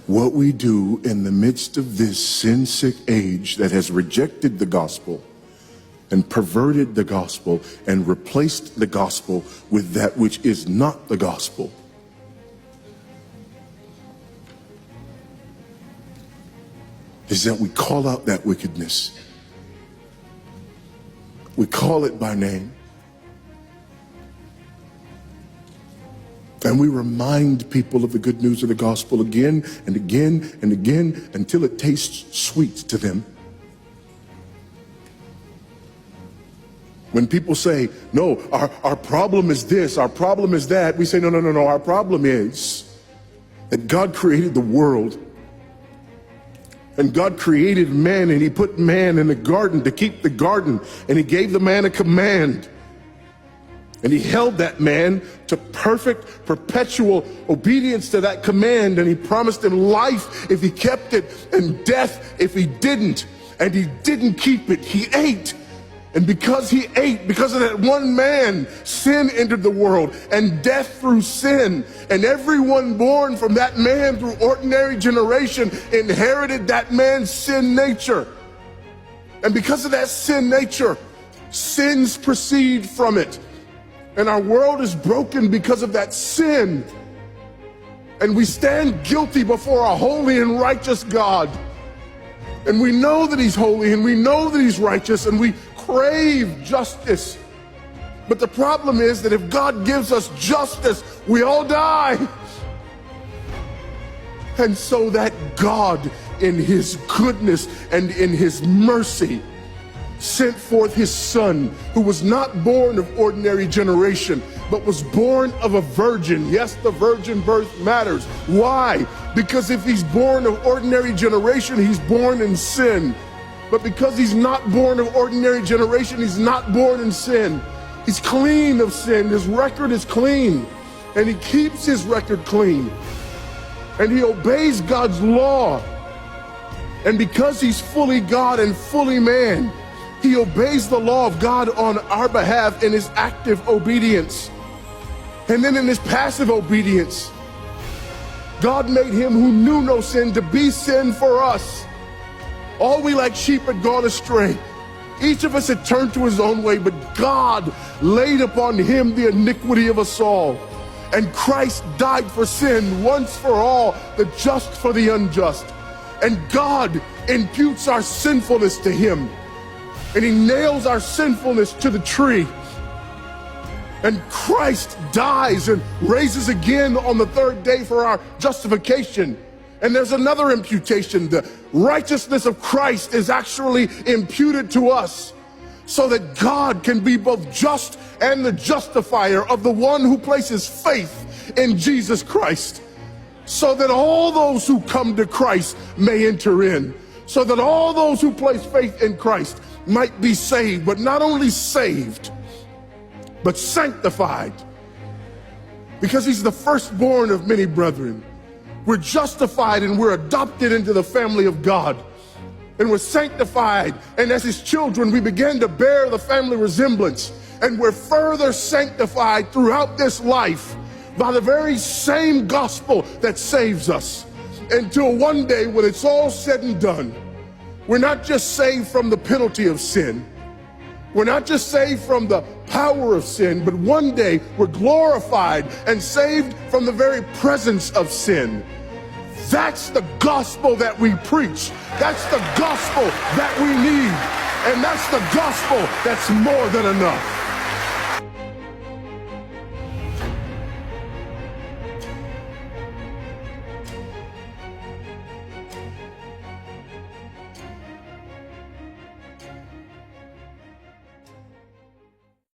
what we do in the midst of this sin-sick age that has rejected the gospel and perverted the gospel and replaced the gospel with that which is not the gospel. Is that we call out that wickedness. We call it by name. And we remind people of the good news of the gospel again and again and again until it tastes sweet to them. When people say, no, our problem is this, our problem is that, we say, no, our problem is that God created the world. And God created man, and he put man in the garden to keep the garden, and he gave the man a command. And he held that man to perfect, perpetual obedience to that command, and he promised him life if he kept it, and death if he didn't. And he didn't keep it, he ate. And because he ate, because of that one man, sin entered the world, and death through sin. And everyone born from that man through ordinary generation inherited that man's sin nature. And because of that sin nature, sins proceed from it. And our world is broken because of that sin. And we stand guilty before a holy and righteous God. And we know that he's holy, and we know that he's righteous, and we crave justice. But the problem is that if God gives us justice, we all die. And so that God, in his goodness and in his mercy, sent forth his son, who was not born of ordinary generation, but was born of a virgin. Yes, the virgin birth matters. Why? Because if he's born of ordinary generation, he's born in sin. But because he's not born of ordinary generation, he's not born in sin. He's clean of sin. His record is clean. And he keeps his record clean. And he obeys God's law. And because he's fully God and fully man, he obeys the law of God on our behalf in his active obedience. And then in his passive obedience, God made him who knew no sin to be sin for us. All we like sheep had gone astray. Each of us had turned to his own way, but God laid upon him the iniquity of us all. And Christ died for sin once for all, the just for the unjust. And God imputes our sinfulness to him. And he nails our sinfulness to the tree. And Christ dies and raises again on the third day for our justification. And there's another imputation. The righteousness of Christ is actually imputed to us so that God can be both just and the justifier of the one who places faith in Jesus Christ, so that all those who come to Christ may enter in, so that all those who place faith in Christ might be saved, but not only saved, but sanctified, because he's the firstborn of many brethren. We're justified and we're adopted into the family of God. And we're sanctified. And as his children, we begin to bear the family resemblance. And we're further sanctified throughout this life by the very same gospel that saves us. Until one day when it's all said and done, we're not just saved from the penalty of sin. We're not just saved from the power of sin, but one day we're glorified and saved from the very presence of sin. That's the gospel that we preach. That's the gospel that we need. And that's the gospel that's more than enough.